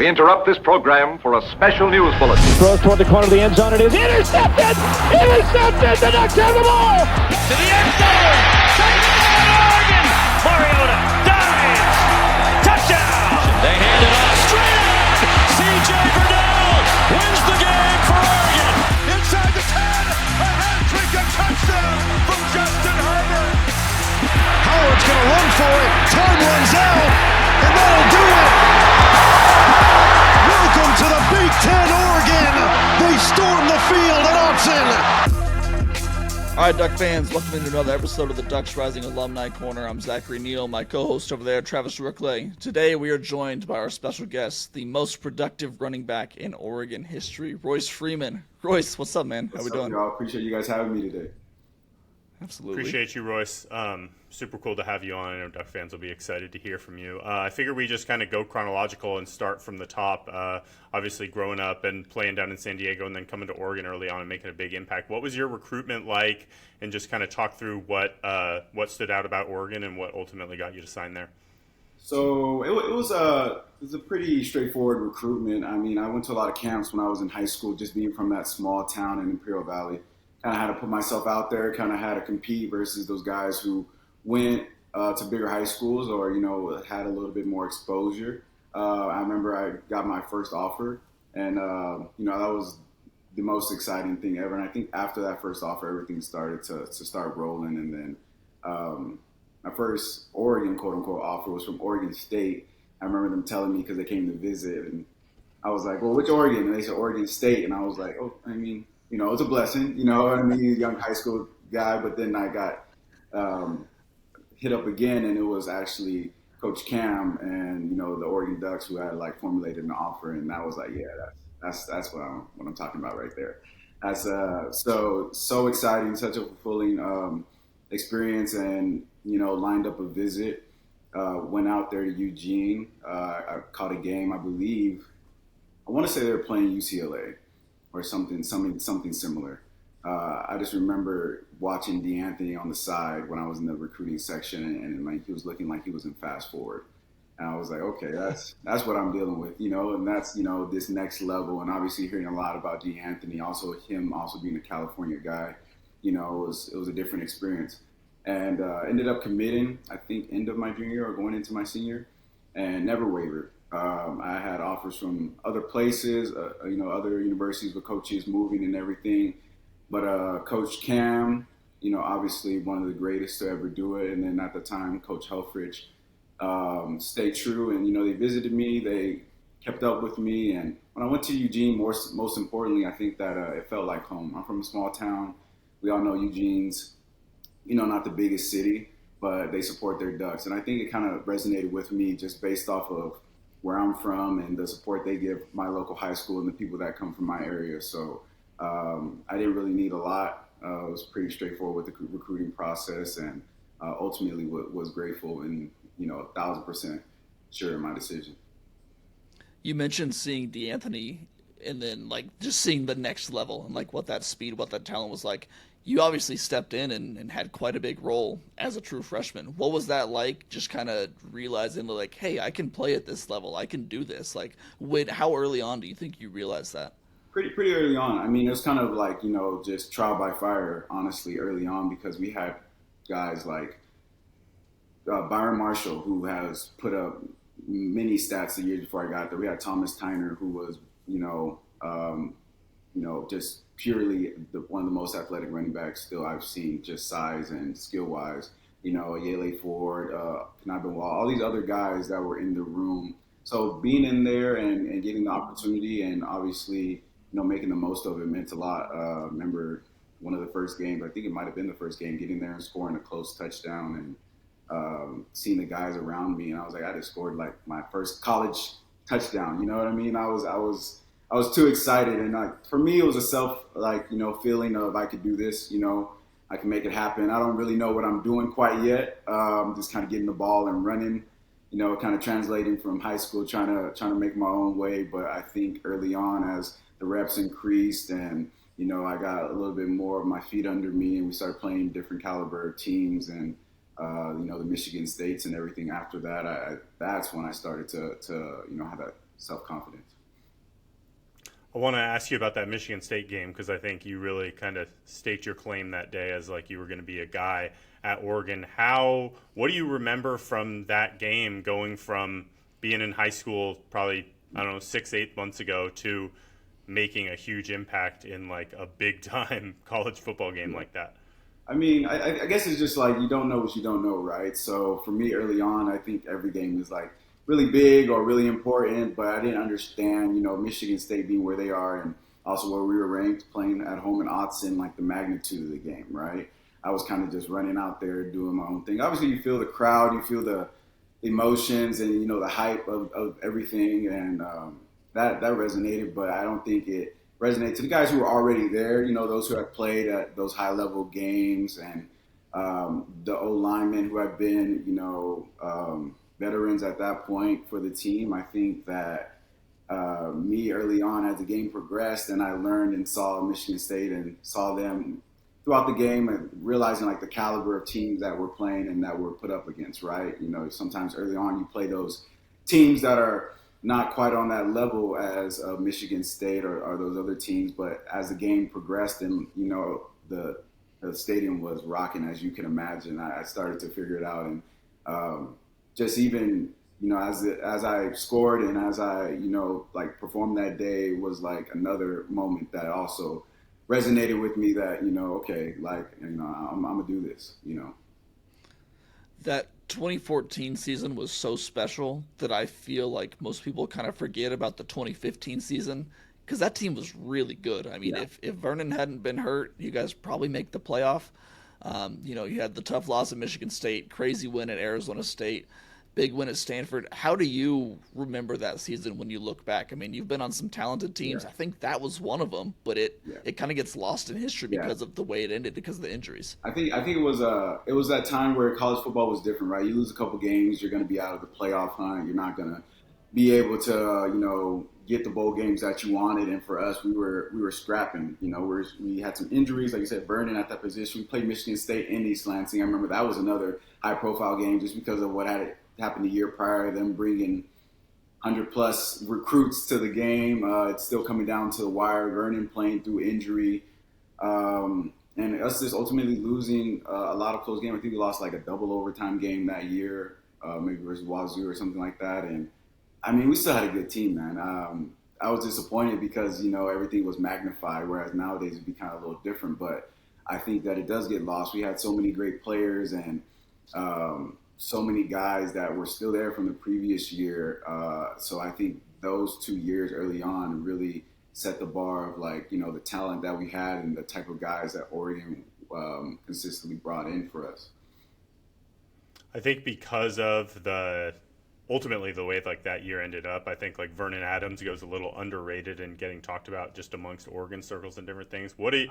We interrupt this program for a special news bulletin. Throws toward the corner of the end zone. It is intercepted! Intercepted! The Ducks have the ball! To the end zone! Touchdown, Oregon! Mariota dives! Touchdown! They hand it off straight out! C.J. Vernon wins the game for Oregon! Inside the 10! A hat-trick, a touchdown from Justin Herbert! Howard's going to run for it. Time runs out, and that'll do it! Welcome to the Big Ten, Oregon! They storm the field at Austin! All right, Duck fans, welcome into another episode of the Ducks Rising Alumni Corner. I'm Zachary Neel, my co-host over there, Travis Rooke-Ley. Today, we are joined by our special guest, the most productive running back in Oregon history, Royce Freeman. Royce, what's up, man? How we doing? Y'all? Appreciate you guys having me today. Absolutely. Appreciate you, Royce. Super cool to have you on. I know Duck fans will be excited to hear from you. I figure we just kind of go chronological and start from the top. Obviously, growing up and playing down in San Diego and then coming to Oregon early on and making a big impact. What was your recruitment like? And just kind of talk through what stood out about Oregon and what ultimately got you to sign there. So it was a pretty straightforward recruitment. I mean, I went to a lot of camps when I was in high school, just being from that small town in Imperial Valley. Kind of had to put myself out there, kind of had to compete versus those guys who went to bigger high schools or, you know, had a little bit more exposure. I remember I got my first offer, and, you know, that was the most exciting thing ever. And I think after that first offer, everything started to start rolling. And then my first Oregon, quote-unquote, offer was from Oregon State. I remember them telling me because they came to visit, and I was like, well, which Oregon? And they said Oregon State. And I was like, oh, I mean, you know, it's a blessing, you know what I mean, young high school guy. But then I got hit up again, and it was actually Coach Cam and, you know, the Oregon Ducks who had like formulated an offer, and that was like, yeah, that's what I'm talking about right there. That's so exciting, such a fulfilling experience, and, you know, lined up a visit, went out there to Eugene. I caught a game, I believe. I want to say they were playing UCLA. Or something similar. I just remember watching DeAnthony on the side when I was in the recruiting section, and like he was looking like he was in fast forward, and I was like, okay, that's what I'm dealing with, you know, and that's, you know, this next level. And obviously hearing a lot about DeAnthony, also him also being a California guy, you know, it was a different experience, and ended up committing, I think, end of my junior year or going into my senior, and never wavered. I had offers from other places, you know, other universities with coaches moving and everything. But Coach Cam, you know, obviously one of the greatest to ever do it. And then at the time, Coach Helfrich stayed true. And, you know, they visited me. They kept up with me. And when I went to Eugene, most importantly, I think that it felt like home. I'm from a small town. We all know Eugene's, you know, not the biggest city, but they support their Ducks. And I think it kind of resonated with me just based off of where I'm from and the support they give my local high school and the people that come from my area. So I didn't really need a lot. It was pretty straightforward with the recruiting process, and ultimately was grateful and, you know, 1,000% sure in my decision. You mentioned seeing DeAnthony and then like just seeing the next level and like what that speed, what that talent was like. You obviously stepped in and had quite a big role as a true freshman. What was that like, just kind of realizing like, hey, I can play at this level. I can do this. Like, how early on do you think you realized that? Pretty early on. I mean, it was kind of like, you know, just trial by fire, honestly, early on, because we had guys like Byron Marshall, who has put up many stats the year before I got there. We had Thomas Tyner, who was, you know, just purely one of the most athletic running backs still I've seen, just size and skill-wise. You know, Yale Ford, Kanai Wall, all these other guys that were in the room. So being in there and getting the opportunity and obviously, you know, making the most of it meant a lot. Remember one of the first games, I think it might have been the first game, getting there and scoring a close touchdown and seeing the guys around me. And I was like, I just scored like my first college touchdown. You know what I mean? I was too excited, and like for me, it was a you know, feeling of I could do this, you know, I can make it happen. I don't really know what I'm doing quite yet. Just kind of getting the ball and running, you know, kind of translating from high school, trying to make my own way. But I think early on, as the reps increased and, you know, I got a little bit more of my feet under me, and we started playing different caliber teams and, you know, the Michigan States and everything after that, that's when I started to you know, have that self-confidence. I want to ask you about that Michigan State game because I think you really kind of staked your claim that day as like you were going to be a guy at Oregon. What do you remember from that game going from being in high school probably, 6-8 months ago to making a huge impact in like a big time college football game like that? I mean, I guess it's just like you don't know what you don't know, right? So for me early on, I think every game was like really big or really important, but I didn't understand, Michigan State being where they are and also where we were ranked playing at home in Autzen, like the magnitude of the game, right? I was kind of just running out there doing my own thing. Obviously, you feel the crowd, you feel the emotions and, the hype of everything, and that resonated, but I don't think it resonated to the guys who were already there, those who had played at those high-level games and the O-linemen who had been, veterans at that point for the team. I think that me early on as the game progressed and I learned and saw Michigan State and saw them throughout the game and realizing like the caliber of teams that we're playing and that we're put up against, right? Sometimes early on you play those teams that are not quite on that level as Michigan State or those other teams, but as the game progressed and, the stadium was rocking, as you can imagine, I started to figure it out. And just even, as I scored and as I, performed that day was like another moment that also resonated with me that, okay, I'm going to do this, That 2014 season was so special that I feel like most people kind of forget about the 2015 season because that team was really good. I mean, if Vernon hadn't been hurt, you guys probably make the playoff. You had the tough loss at Michigan State, crazy win at Arizona State, big win at Stanford. How do you remember that season when you look back? I mean, you've been on some talented teams. Yeah. I think that was one of them, but it kind of gets lost in history because of the way it ended, because of the injuries. I think it was that time where college football was different, right? You lose a couple games, you're going to be out of the playoff hunt. You're not going to be able to, get the bowl games that you wanted. And for us, we were scrapping. We had some injuries, like you said, Vernon at that position. We played Michigan State in East Lansing. I remember that was another high-profile game just because of what had happened the year prior, them bringing 100-plus recruits to the game. It's still coming down to the wire. Vernon playing through injury. And us just ultimately losing a lot of close games. I think we lost like a double overtime game that year, maybe versus Wazoo or something like that. And I mean, we still had a good team, man. I was disappointed because, everything was magnified, whereas nowadays it'd be kind of a little different. But I think that it does get lost. We had so many great players and so many guys that were still there from the previous year. So I think those 2 years early on really set the bar of the talent that we had and the type of guys that Oregon consistently brought in for us. I think because of ultimately the way that year ended up, I think Vernon Adams goes a little underrated and getting talked about just amongst Oregon circles and different things. What do you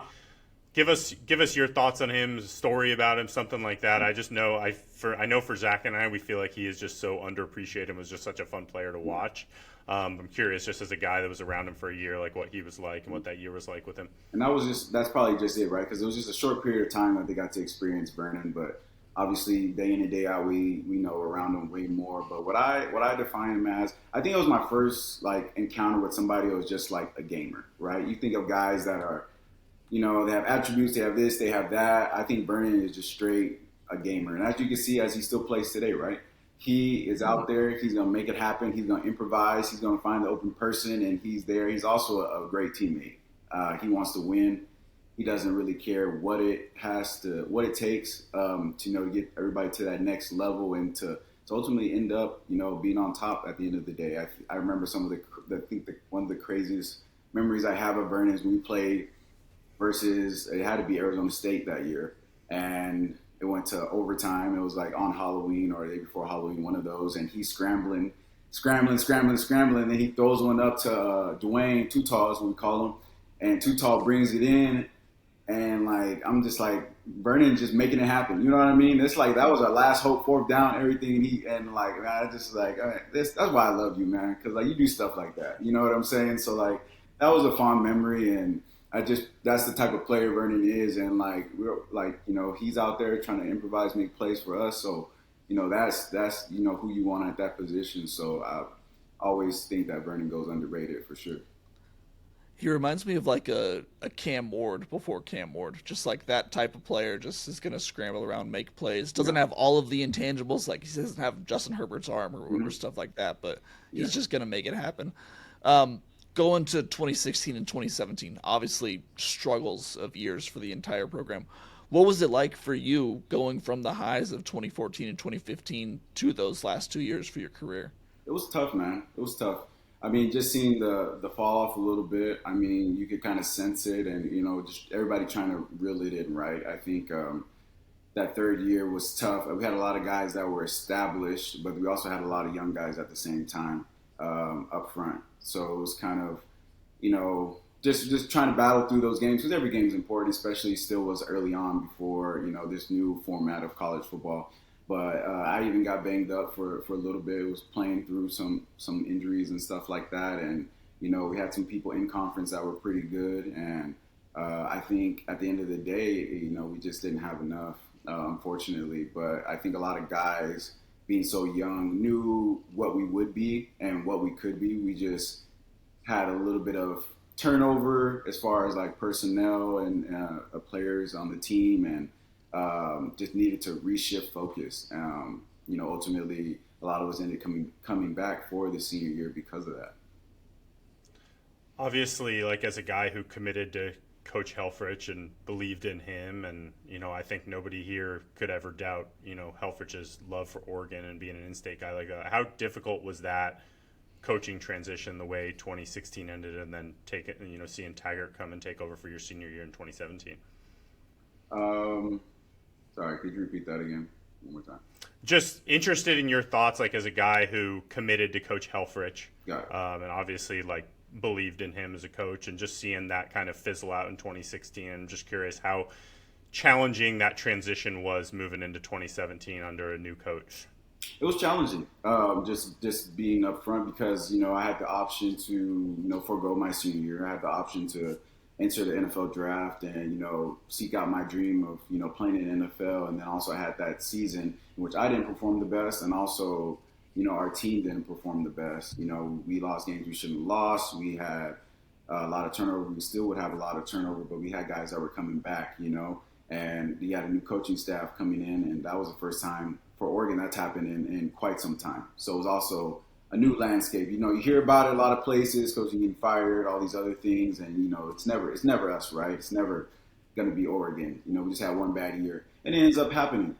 give us your thoughts on him, story about him, something like that? I just know I know for Zach and I, we feel like he is just so underappreciated and was just such a fun player to watch. I'm curious, just as a guy that was around him for a year, what he was like and what that year was like with him. And that's probably just it, right? Because it was just a short period of time that they got to experience Vernon, but obviously day in and day out we know around him way more. But what I define him as, I think it was my first encounter with somebody who was just like a gamer, right? You think of guys that are, they have attributes, they have this, they have that. I think Vernon is just straight a gamer. And as you can see, as he still plays today, right? He is out there. He's going to make it happen. He's going to improvise. He's going to find the open person, and he's there. He's also a great teammate. He wants to win. He doesn't really care what it takes to get everybody to that next level and to ultimately end up, being on top at the end of the day. I remember some of one of the craziest memories I have of Vernon is when we played versus, it had to be Arizona State that year, and it went to overtime. It was on Halloween or the day before Halloween, one of those, and he's scrambling, and then he throws one up to Dwayne, Too Tall is what we call him, and Too Tall brings it in. And I'm just Vernon just making it happen. You know what I mean? It's that was our last hope, fourth down, everything. I just that's why I love you, man. Cause you do stuff like that. You know what I'm saying? So that was a fond memory, and that's the type of player Vernon is. And we're he's out there trying to improvise, make plays for us. So, that's who you want at that position. So always think that Vernon goes underrated for sure. He reminds me of like a Cam Ward before Cam Ward. Just like that type of player, just is going to scramble around, make plays. Doesn't have all of the intangibles. Like he doesn't have Justin Herbert's arm or stuff like that, but he's just going to make it happen. Going to 2016 and 2017, obviously struggles of years for the entire program. What was it like for you going from the highs of 2014 and 2015 to those last 2 years for your career? It was tough, man. It was tough. I mean, just seeing the fall off a little bit, I mean, you could kind of sense it, and, just everybody trying to reel it in, right? I think that third year was tough. We had a lot of guys that were established, but we also had a lot of young guys at the same time up front. So it was kind of, just trying to battle through those games, because every game is important, especially still was early on before, this new format of college football. But I even got banged up for a little bit. It was playing through some injuries and stuff like that. And, we had some people in conference that were pretty good. And I think at the end of the day, we just didn't have enough, unfortunately. But I think a lot of guys, being so young, knew what we would be and what we could be. We just had a little bit of turnover as far as like personnel and players on the team, and just needed to reshift focus. Ultimately, a lot of us ended coming back for the senior year because of that. Obviously, like as a guy who committed to Coach Helfrich and believed in him, and I think nobody here could ever doubt Helfrich's love for Oregon and being an in-state guy like that. How difficult was that coaching transition, the way 2016 ended, and then seeing Taggart come and take over for your senior year in 2017? Sorry, could you repeat that again one more time? Just interested in your thoughts, like as a guy who committed to Coach Helfrich, Got it. And obviously like believed in him as a coach, and just seeing that kind of fizzle out in 2016. I'm just curious how challenging that transition was moving into 2017 under a new coach. It was challenging, just being up front, because, I had the option to, forego my senior year. I had the option to enter the NFL draft and, seek out my dream of, playing in the NFL. And then also I had that season in which I didn't perform the best, and also, our team didn't perform the best. We lost games we shouldn't have lost. We had a lot of turnover. We still would have a lot of turnover, but we had guys that were coming back, and we had a new coaching staff coming in, and that was the first time for Oregon that's happened in quite some time. So it was also a new landscape. You hear about it a lot of places, coaching getting fired, all these other things, and it's never us, right? It's never going to be Oregon. We just had one bad year, and it ends up happening.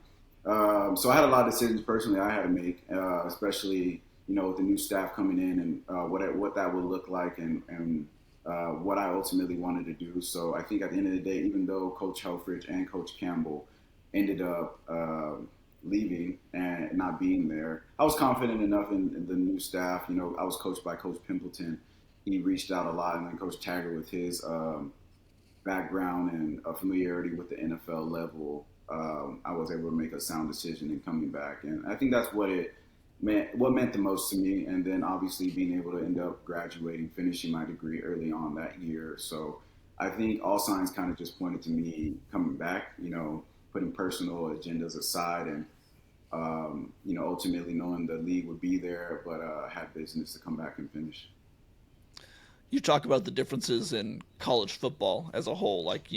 So I had a lot of decisions personally I had to make, especially with the new staff coming in, and what that would look like, and what I ultimately wanted to do. So I think at the end of the day, even though Coach Helfrich and Coach Campbell ended up leaving and not being there, I was confident enough in the new staff. I was coached by Coach Pimpleton. He reached out a lot, and then Coach Taggart, with his background and familiarity with the NFL level, I was able to make a sound decision in coming back. And I think that's what meant the most to me. And then obviously being able to end up graduating, finishing my degree early on that year. So I think all signs kind of just pointed to me coming back, putting personal agendas aside, and ultimately knowing the league would be there, but had business to come back and finish. You talk about the differences in college football as a whole, like,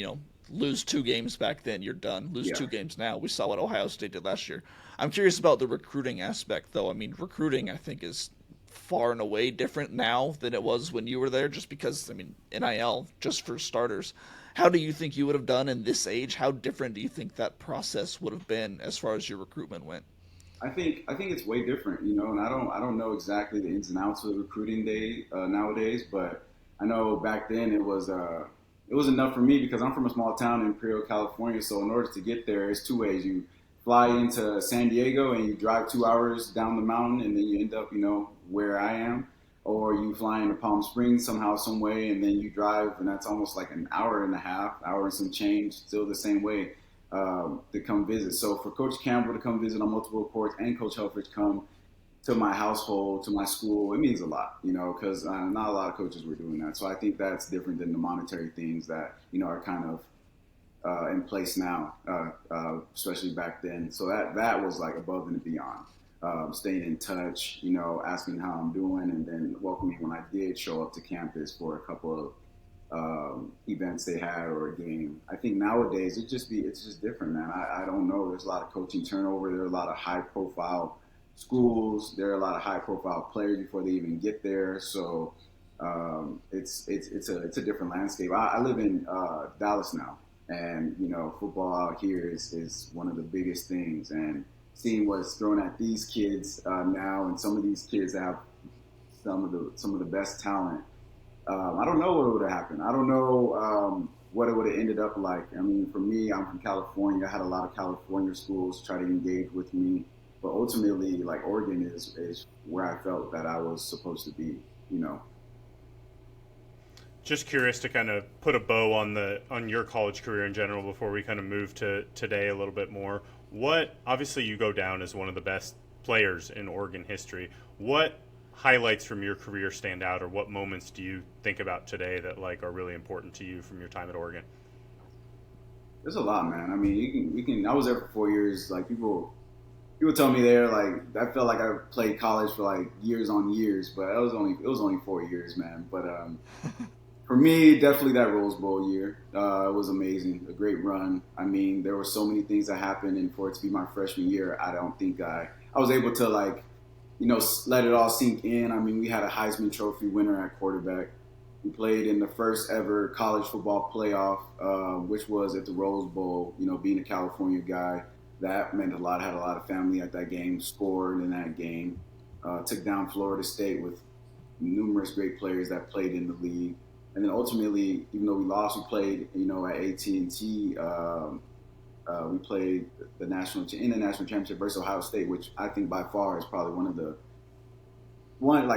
lose 2 games back then, you're done. Lose 2 games now. We saw what Ohio State did last year. I'm curious about the recruiting aspect, though. I mean, recruiting, I think, is far and away different now than it was when you were there, just because, NIL, just for starters. How do you think you would have done in this age? How different do you think that process would have been as far as your recruitment went? I think it's way different, and I don't know exactly the ins and outs of the recruiting day nowadays, but I know back then it was enough for me, because I'm from a small town in Imperial, California. So in order to get there, it's 2 ways. You fly into San Diego and you drive 2 hours down the mountain, and then you end up, where I am. Or you fly into Palm Springs somehow, some way, and then you drive, and that's almost like an hour and a half, hour and some change, still the same way, to come visit. So for Coach Campbell to come visit on multiple reports, and Coach Helfrich come to my household, to my school, it means a lot, because not a lot of coaches were doing that. So I think that's different than the monetary things that, are kind of in place now, especially back then. So that was like above and beyond. staying in touch, asking how I'm doing, and then welcoming when I did show up to campus for a couple of events they had or a game. I think nowadays it's just different, man. I don't know. There's a lot of coaching turnover. There are a lot of high-profile schools. There are a lot of high-profile players before they even get there. So it's a different landscape. I live in Dallas now, and football out here is one of the biggest things. And seeing what's thrown at these kids now, and some of these kids have some of the best talent. I don't know what would have happened. I don't know what it would have ended up like. I mean, for me, I'm from California. I had a lot of California schools try to engage with me, but ultimately, like, Oregon is where I felt that I was supposed to be. Just curious to kind of put a bow on your college career in general before we kind of move to today a little bit more. Obviously you go down as one of the best players in Oregon history. What highlights from your career stand out, or what moments do you think about today that are really important to you from your time at Oregon? There's a lot, man. I mean, I was there for 4 years. Like, people tell me there, like, I felt like I played college for years on years, but it was only 4 years, man. But for me, definitely that Rose Bowl year. It was amazing, a great run. I mean, there were so many things that happened, and for it to be my freshman year, I don't think I was able to let it all sink in. I mean, we had a Heisman Trophy winner at quarterback. We played in the first ever college football playoff, which was at the Rose Bowl. Being a California guy, that meant a lot. I had a lot of family at that game, scored in that game. Took down Florida State with numerous great players that played in the league. And then ultimately, even though we lost, we played, at AT&T. We played in the national championship versus Ohio State, which I think by far is probably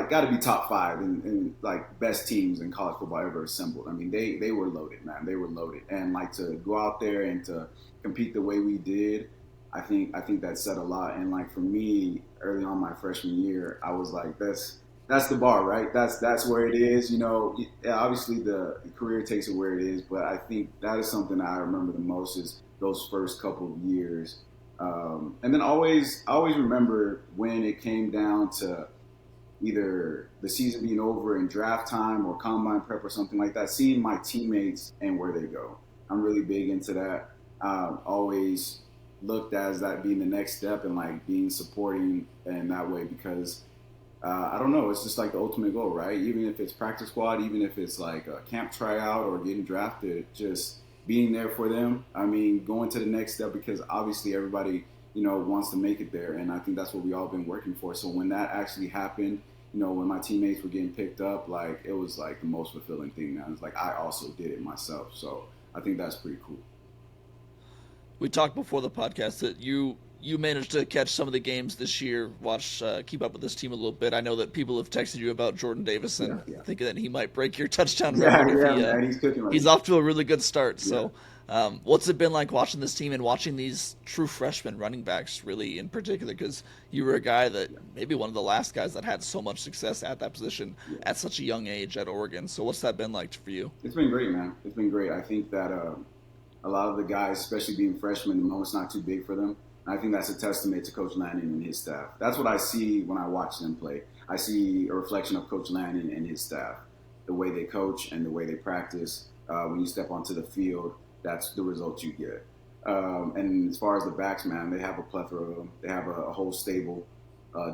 got to be top 5 in best teams in college football ever assembled. I mean, they were loaded, man. They were loaded, and to go out there and to compete the way we did, I think that said a lot. And for me, early on my freshman year, I was like, that's the bar, right? That's where it is. Obviously the career takes it where it is, but I think that is something I remember the most is those first couple of years. And then I always remember when it came down to either the season being over in draft time or combine prep or something like that, seeing my teammates and where they go. I'm really big into that. Always looked as that being the next step and being supporting in that way, because I don't know, it's just the ultimate goal, right? Even if it's practice squad, even if it's a camp tryout or getting drafted, just being there for them. I mean, going to the next step, because obviously everybody, wants to make it there. And I think that's what we all been working for. So when that actually happened, when my teammates were getting picked up, it was the most fulfilling thing. Now it's I also did it myself. So I think that's pretty cool. We talked before the podcast that you managed to catch some of the games this year, keep up with this team a little bit. I know that people have texted you about Jordan Davison, thinking that he might break your touchdown record. Man, he's cooking. He's off to a really good start. So what's it been like watching this team and watching these true freshman running backs, really in particular, because you were a guy that maybe one of the last guys that had so much success at that position at such a young age at Oregon. So what's that been like for you? It's been great, man. It's been great. I think that a lot of the guys, especially being freshmen, the moment's not too big for them. I think that's a testament to Coach Lanning and his staff. That's what I see when I watch them play. I see a reflection of Coach Lanning and his staff, the way they coach and the way they practice. When you step onto the field, that's the results you get. And as far as the backs, man, they have a plethora of them. They have a whole stable,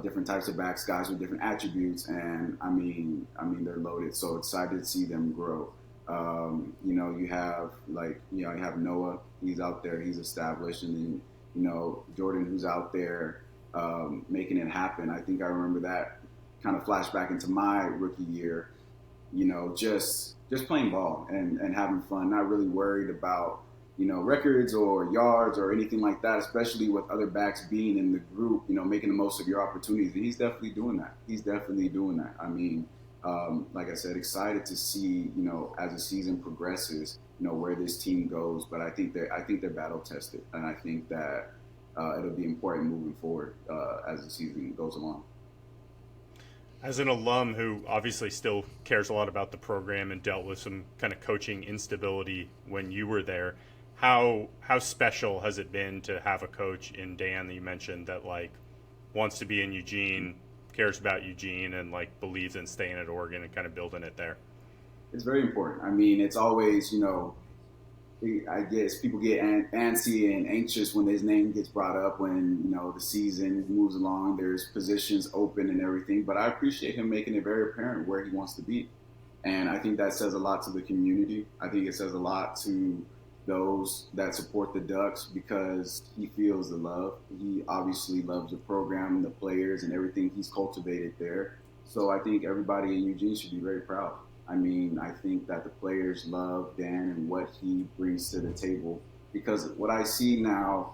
different types of backs, guys with different attributes, and I mean they're loaded. So excited to see them grow. You have Noah. He's out there. He's established, and then Jordan, who's out there making it happen. I think I remember that kind of flashback into my rookie year, just playing ball and having fun, not really worried about, records or yards or anything like that, especially with other backs being in the group, making the most of your opportunities. And he's definitely doing that. I mean, like I said, excited to see, as the season progresses, where this team goes. But I think they're battle tested, and I think that it'll be important moving forward as the season goes along. As an alum who obviously still cares a lot about the program and dealt with some kind of coaching instability when you were there, how special has it been to have a coach in Dan that you mentioned that wants to be in Eugene, cares about Eugene, and like believes in staying at Oregon and kind of building it there? It's very important. I mean, it's always, I guess people get antsy and anxious when his name gets brought up when, the season moves along, there's positions open and everything. But I appreciate him making it very apparent where he wants to be. And I think that says a lot to the community. I think it says a lot to those that support the Ducks because he feels the love. He obviously loves the program and the players and everything he's cultivated there. So I think everybody in Eugene should be very proud. I mean, I think that the players love Dan and what he brings to the table because what I see now,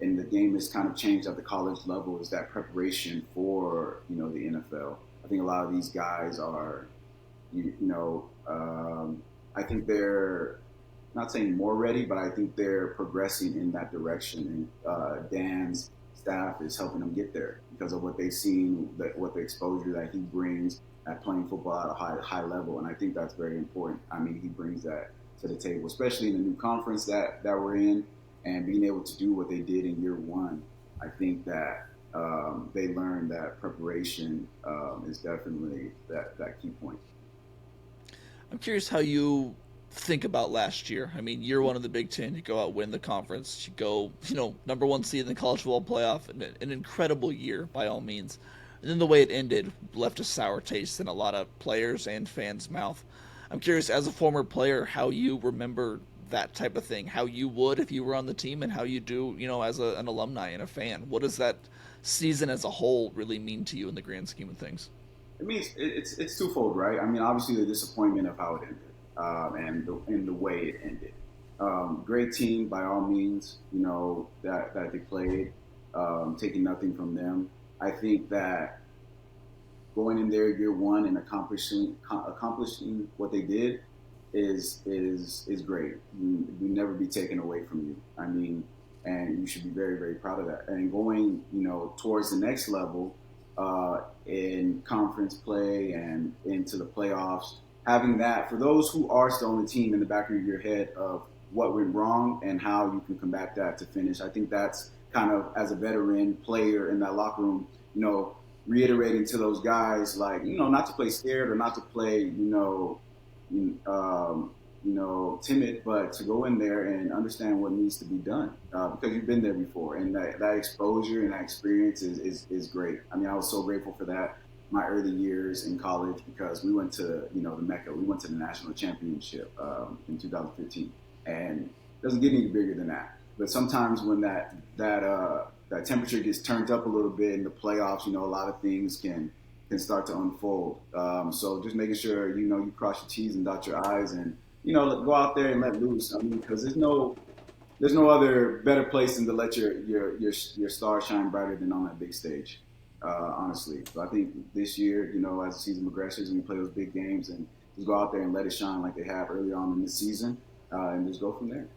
and the game has kind of changed at the college level, is that preparation for, the NFL. I think a lot of these guys are, I think they're not saying more ready, but I think they're progressing in that direction. And Dan's staff is helping them get there because of what they've seen, what the exposure that he brings at playing football at a high level. And I think that's very important. I mean, he brings that to the table, especially in the new conference that we're in and being able to do what they did in year one. I think that they learned that preparation is definitely that key point. I'm curious how you think about last year. I mean, year one of the Big Ten, you go out, win the conference, you go, number one seed in the college football playoff, an incredible year by all means. And then the way it ended left a sour taste in a lot of players and fans' mouth. I'm curious, as a former player, how you remember that type of thing, how you would if you were on the team, and how you do, as an alumni and a fan. What does that season as a whole really mean to you in the grand scheme of things? It means it's twofold, right? I mean, obviously the disappointment of how it ended and the way it ended. Great team by all means, that they played, taking nothing from them. I think that going in there year one and accomplishing what they did is great. You never be taken away from you. I mean, and you should be very, very proud of that. And going, towards the next level in conference play and into the playoffs, having that for those who are still on the team in the back of your head of what went wrong and how you can combat that to finish. I think that's kind of, as a veteran player in that locker room, reiterating to those guys, like, not to play scared or not to play, timid, but to go in there and understand what needs to be done because you've been there before. And that exposure and that experience is great. I mean, I was so grateful for that my early years in college because we went to, the Mecca. We went to the national championship in 2015. And it doesn't get any bigger than that. But sometimes when that temperature gets turned up a little bit in the playoffs, a lot of things can start to unfold. So just making sure, you cross your T's and dot your I's and, go out there and let loose. I mean, because there's no other better place than to let your star shine brighter than on that big stage, honestly. So I think this year, as the season progresses and we play those big games and just go out there and let it shine like they have early on in the season and just go from there.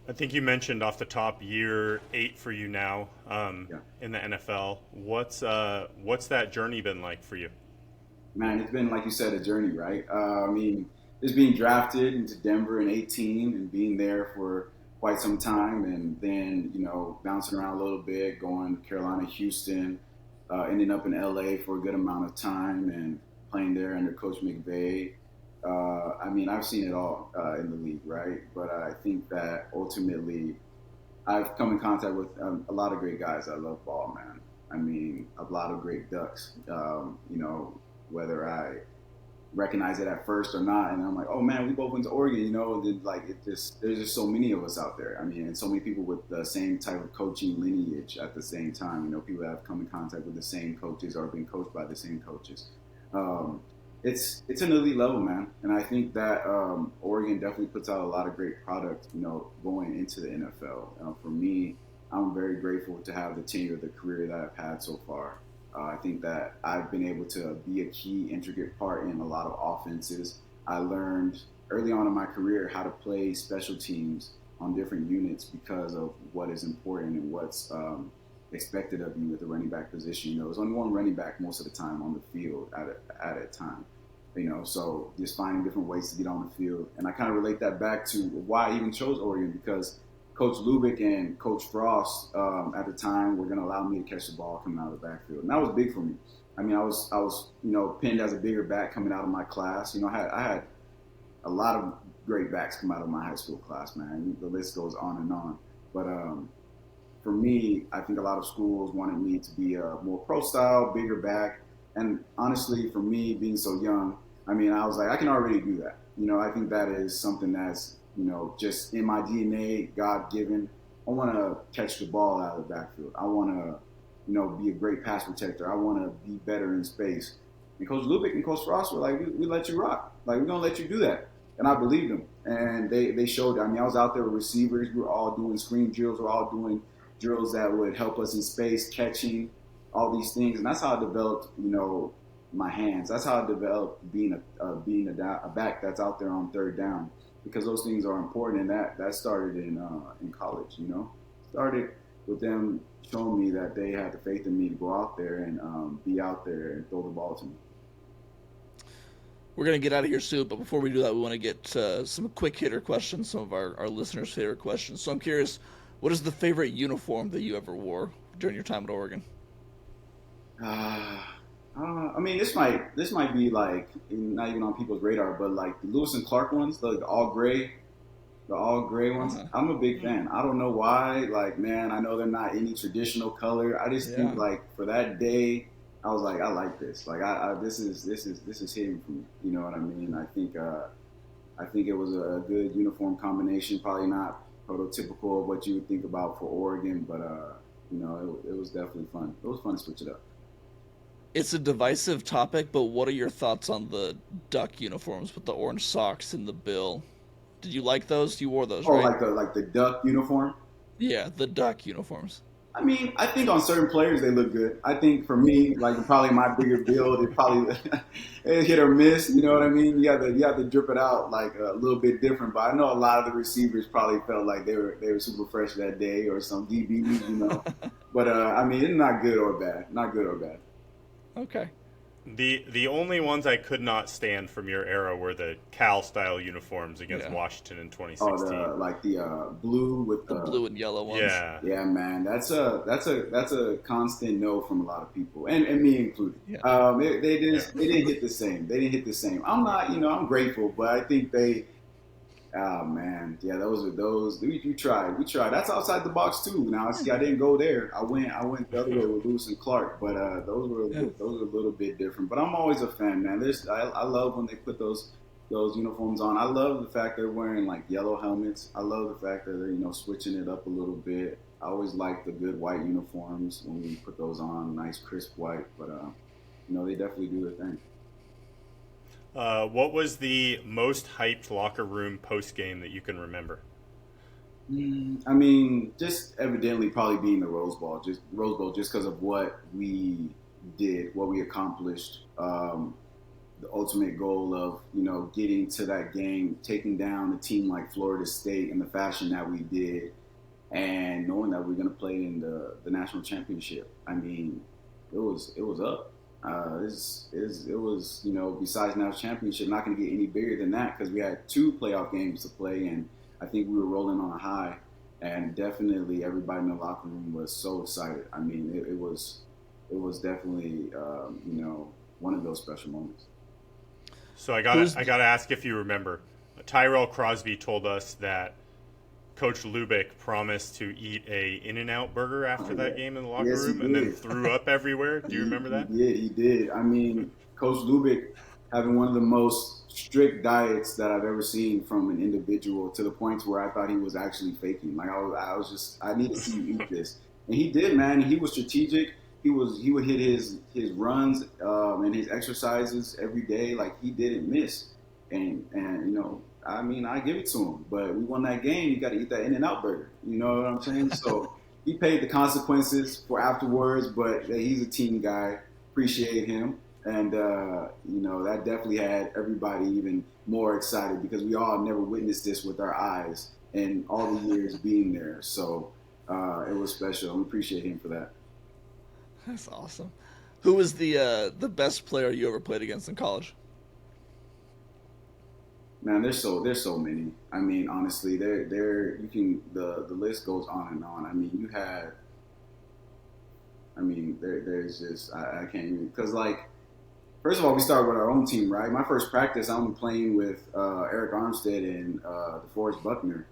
I think you mentioned off the top year 8 for you now in the NFL. What's that journey been like for you? Man, it's been, like you said, a journey, right? I mean, just being drafted into Denver in 18 and being there for quite some time and then, bouncing around a little bit, going to Carolina, Houston, ending up in LA for a good amount of time and playing there under Coach McVay. I mean, I've seen it all in the league, right? But I think that ultimately I've come in contact with a lot of great guys that love ball, man. I mean, a lot of great Ducks, whether I recognize it at first or not. And I'm like, oh, man, we both went to Oregon, and then, there's just so many of us out there. I mean, and so many people with the same type of coaching lineage at the same time. People that have come in contact with the same coaches or been coached by the same coaches. It's an elite level, man. And I think that Oregon definitely puts out a lot of great product, going into the NFL. For me, I'm very grateful to have the tenure of the career that I've had so far. I think that I've been able to be a key, intricate part in a lot of offenses. I learned early on in my career how to play special teams on different units because of what is important and what's expected of you at the running back position. There's only one running back most of the time on the field at a time. So just finding different ways to get on the field. And I kind of relate that back to why I even chose Oregon because Coach Lubick and Coach Frost at the time were going to allow me to catch the ball coming out of the backfield. And that was big for me. I mean, I was pinned as a bigger back coming out of my class. I had a lot of great backs come out of my high school class, man. The list goes on and on. But for me, I think a lot of schools wanted me to be a more pro style, bigger back. And honestly, for me, being so young, I mean, I was like, I can already do that. I think that is something that's, just in my DNA, God-given. I want to catch the ball out of the backfield. I want to, be a great pass protector. I want to be better in space. And Coach Lubick and Coach Frost were like, we let you rock. Like, we're going to let you do that. And I believed them. And they showed it. I mean, I was out there with receivers. We were all doing screen drills. We were all doing drills that would help us in space, catching, all these things. And that's how I developed, my hands. That's how I developed being a back that's out there on third down, because those things are important. And that started in college. Started with them showing me that they had the faith in me to go out there and be out there and throw the ball to me. We're going to get out of here soon, but before we do that, we want to get some quick hitter questions, some of our listeners' favorite questions. So I'm curious, what is the favorite uniform that you ever wore during your time at Oregon? I mean, this might be like not even on people's radar, but like the Lewis and Clark ones, the all gray ones. Uh-huh. I'm a big fan. I don't know why. Like, man, I know they're not any traditional color. I just think like for that day, I was like, I like this. Like, this is hitting for me. You know what I mean? I think it was a good uniform combination. Probably not prototypical of what you would think about for Oregon, but it was definitely fun. It was fun to switch it up. It's a divisive topic, but what are your thoughts on the Duck uniforms with the orange socks and the bill? Did you like those? You wore those, right? like the Duck uniform? Yeah, the Duck uniforms. I mean, I think on certain players they look good. I think for me, like probably my bigger build, it probably it hit or miss. You know what I mean? You have to drip it out like a little bit different. But I know a lot of the receivers probably felt like they were super fresh that day, or some DBs, But I mean, it's not good or bad. Not good or bad. Okay. The only ones I could not stand from your era were the Cal style uniforms against Washington in 2016. The blue with the blue and yellow ones. Yeah, man, that's a constant no from a lot of people, and me included. Yeah. They didn't hit the same. They didn't hit the same. I'm not, I'm grateful, but I think they. Oh man, yeah, those. We tried. That's outside the box too. Now, see, I didn't go there. I went the other way with Lewis and Clark, but those were a little bit different. But I'm always a fan, man. I love when they put those uniforms on. I love the fact they're wearing like yellow helmets. I love the fact that they're switching it up a little bit. I always like the good white uniforms when we put those on, nice crisp white. But they definitely do their thing. What was the most hyped locker room post game that you can remember? I mean, just evidently probably being the Rose Bowl just because of what we did, what we accomplished. The ultimate goal of getting to that game, taking down a team like Florida State in the fashion that we did, and knowing that we're going to play in the national championship. I mean, it was up. It was, besides national championship, not going to get any bigger than that, because we had 2 playoff games to play, and I think we were rolling on a high, and definitely everybody in the locker room was so excited. I mean, it was definitely, one of those special moments. So I gotta ask if you remember, Tyrell Crosby told us that Coach Lubick promised to eat a In-N-Out burger after that game in the locker room, and then threw up everywhere. Do you remember that? Yeah, he did. I mean, Coach Lubick having one of the most strict diets that I've ever seen from an individual, to the point where I thought he was actually faking. Like I need to see you eat this, and he did, man. He was strategic. He would hit his runs and his exercises every day. Like, he didn't miss, and I mean, I give it to him, but we won that game. You got to eat that In-N-Out burger. You know what I'm saying? So he paid the consequences for afterwards, but he's a team guy. Appreciate him. And, that definitely had everybody even more excited, because we all never witnessed this with our eyes and all the years being there. So it was special. We appreciate him for that. That's awesome. Who was the best player you ever played against in college? Man, there's so many. I mean, honestly, the list goes on and on. I mean, there's just I can't even, because like, first of all, we started with our own team, right? My first practice, I'm playing with Eric Armstead and DeForest Buckner,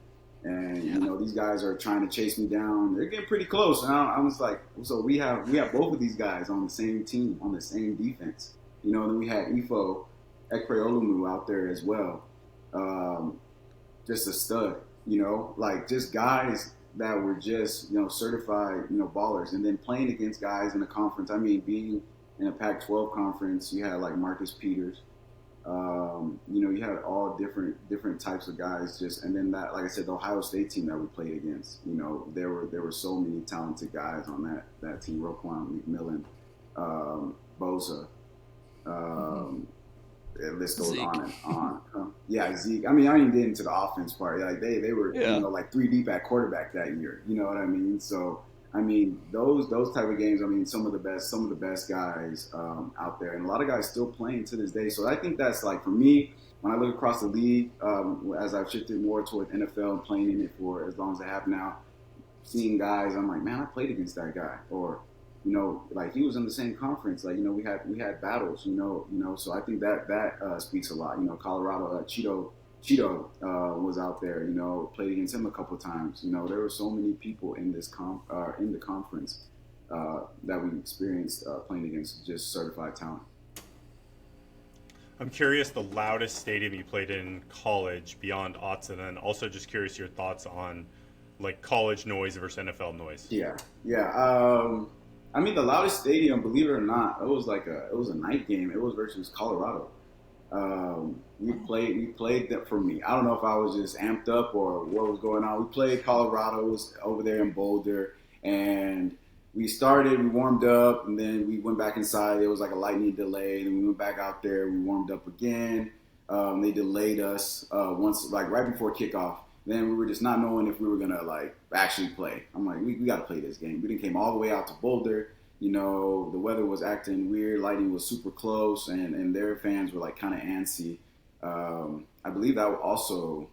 and these guys are trying to chase me down. They're getting pretty close, and I was like, so we have both of these guys on the same team, on the same defense. And then we had Ifo Ekpeolumu out there as well. Just a stud, like just guys that were just, certified, ballers, and then playing against guys in a conference. I mean, being in a Pac-12 conference, you had like Marcus Peters, you had all different types of guys just, and then that, like I said, the Ohio State team that we played against, there were so many talented guys on that team, Roquan McMillan, Bosa, the list goes Zeke. on and on. Yeah, Zeke. I mean, I didn't get into the offense part. Like they were, like 3 deep at quarterback that year. You know what I mean? So, I mean, those type of games. I mean, some of the best guys out there, and a lot of guys still playing to this day. So I think that's like, for me, when I look across the league, as I've shifted more toward NFL and playing in it for as long as I have now, seeing guys, I'm like, man, I played against that guy, or like he was in the same conference. Like, we had battles, so I think that speaks a lot. Colorado, Cheeto was out there, played against him a couple of times. There were so many people in this in the conference that we experienced playing against just certified talent. I'm curious the loudest stadium you played in college beyond Autzen, and also just curious your thoughts on like college noise versus NFL noise. Yeah. I mean, the loudest stadium, believe it or not, it was a night game. It was versus Colorado. We played that, for me. I don't know if I was just amped up or what was going on. We played Colorado. It was over there in Boulder, and we warmed up, and then we went back inside. It was like a lightning delay, and we went back out there. We warmed up again. They delayed us once, like right before kickoff. Then we were just not knowing if we were going to, like, actually play. I'm like, we got to play this game. We came all the way out to Boulder. The weather was acting weird. Lighting was super close, and their fans were, like, kind of antsy. I believe that also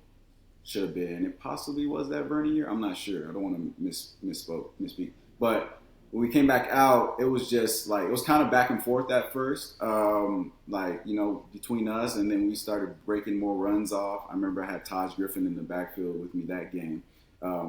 should have been, it possibly was that Vernon year. I'm not sure. I don't want to misspeak. But when we came back out, it was just, like, it was kind of back and forth at first, between us, and then we started breaking more runs off. I remember I had Taj Griffin in the backfield with me that game.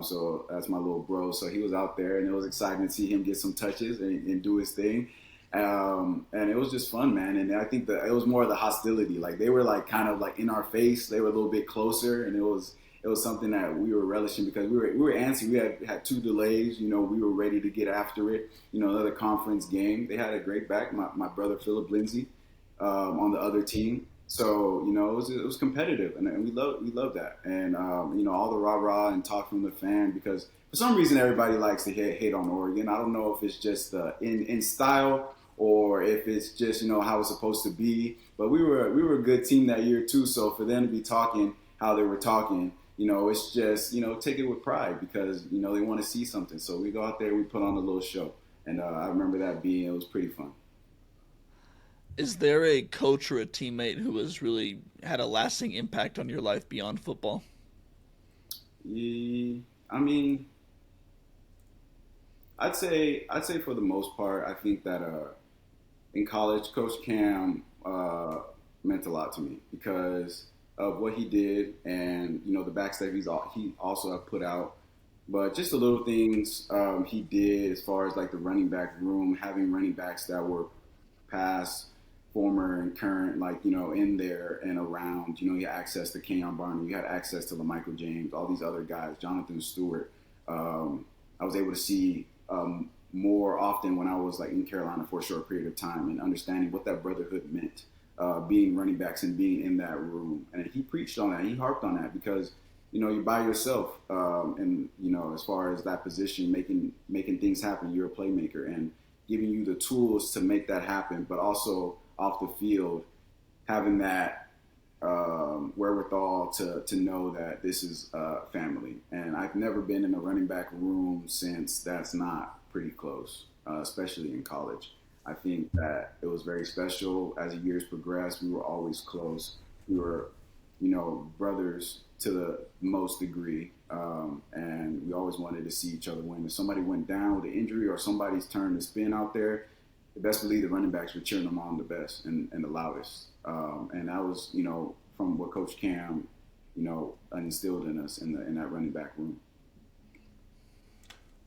So that's my little bro. So he was out there, and it was exciting to see him get some touches and do his thing. And it was just fun, man. And I think it was more of the hostility. Like, they were, like, kind of, like, in our face. They were a little bit closer, and it was something that we were relishing because we were antsy. We had 2 delays. We were ready to get after it. Another conference game. They had a great back. My brother Philip Lindsay on the other team. So it was competitive, and we love that. And all the rah-rah and talk from the fan, because for some reason everybody likes to hate on Oregon. I don't know if it's just in style or if it's just how it's supposed to be. But we were a good team that year too. So for them to be talking how they were talking, it's just, take it with pride, because, they want to see something. So we go out there, we put on a little show. And I remember it was pretty fun. Is there a coach or a teammate who has really had a lasting impact on your life beyond football? Yeah, I mean, I'd say for the most part, I think that in college, Coach Cam meant a lot to me because of what he did, and the backstab he also have put out, but just the little things he did as far as like the running back room, having running backs that were past, former, and current, like in there and around. You had access to Kenyon Barney, you had access to LaMichael James, all these other guys, Jonathan Stewart. I was able to see more often when I was like in Carolina for a short period of time, and understanding what that brotherhood meant. Being running backs and being in that room. And he preached on that. He harped on that because, you're by yourself. And, as far as that position, making things happen, you're a playmaker, and giving you the tools to make that happen, but also off the field, having that wherewithal to know that this is family. And I've never been in a running back room since that's not pretty close, especially in college. I think that it was very special. As the years progressed, we were always close. We were brothers to the most degree. And we always wanted to see each other win. If somebody went down with an injury or somebody's turn to spin out there, the best believe the running backs were cheering them on the best and the loudest. And that was, from what Coach Cam, instilled in us in that running back room.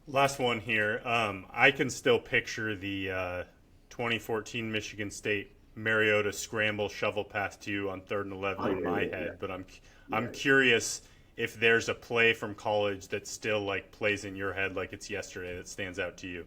Last one here. I can still picture the 2014 Michigan State Mariota scramble shovel pass to you on 3rd and 11 in my head, but I'm curious if there's a play from college that still like plays in your head like it's yesterday that stands out to you.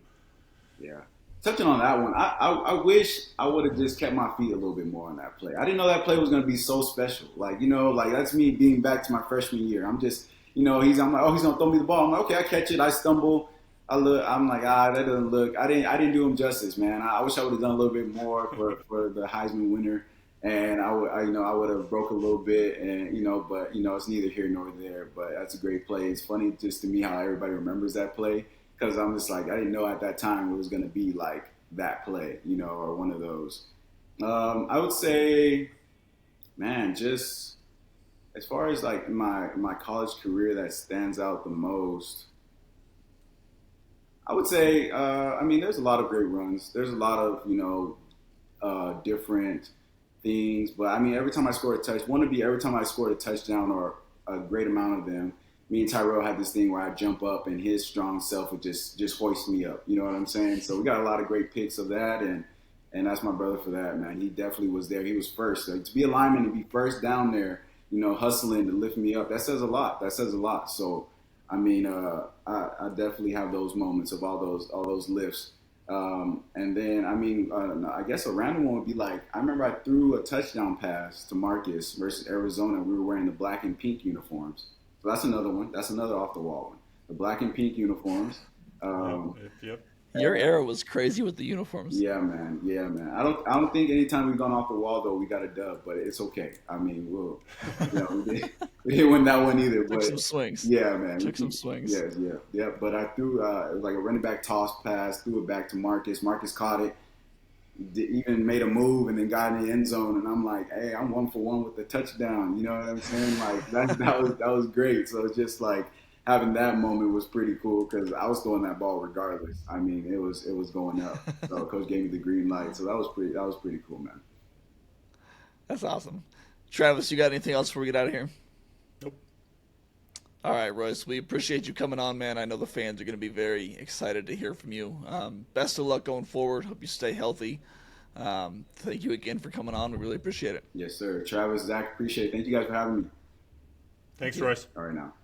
Yeah. Touching on that one, I wish I would have just kept my feet a little bit more on that play. I didn't know that play was going to be so special. Like, that's me being back to my freshman year. I'm just, I'm like, he's going to throw me the ball. I'm like, okay, I catch it. I stumble. I look. I'm like, that doesn't look. I didn't do him justice, man. I wish I would have done a little bit more for the Heisman winner, and I would have broke a little bit, and but it's neither here nor there. But that's a great play. It's funny just to me how everybody remembers that play, because I'm just like, I didn't know at that time it was going to be like that play, or one of those. I would say, man, just as far as like my college career that stands out the most. I would say, there's a lot of great runs. There's a lot of, different things. But, every time I scored a touchdown or a great amount of them, me and Tyrell had this thing where I'd jump up and his strong self would just hoist me up. You know what I'm saying? So we got a lot of great pics of that. And that's my brother for that, man. He definitely was there. He was first. So to be a lineman and be first down there, hustling to lift me up, that says a lot. So, I definitely have those moments of all those lifts. And then, I guess a random one would be like, I remember I threw a touchdown pass to Marcus versus Arizona. We were wearing the black and pink uniforms. So that's another one. That's another off the wall one. The black and pink uniforms. Yep. Your era was crazy with the uniforms. Yeah, man. I don't think anytime we've gone off the wall though we got a dub, but it's okay. We didn't win that one either. Took some swings. Yeah, man. Took some swings. Yeah. But I threw it was like a running back toss pass, threw it back to Marcus. Marcus caught it, even made a move, and then got in the end zone. And I'm like, hey, I'm 1 for 1 with the touchdown. You know what I'm saying? Like that was great. So it's just like, having that moment was pretty cool because I was throwing that ball regardless. It was going up. So Coach gave me the green light. So that was pretty cool, man. That's awesome. Travis, you got anything else before we get out of here? Nope. All right, Royce, we appreciate you coming on, man. I know the fans are going to be very excited to hear from you. Best of luck going forward. Hope you stay healthy. Thank you again for coming on. We really appreciate it. Yes, sir. Travis, Zach, appreciate it. Thank you guys for having me. Thanks, Royce. All right, now.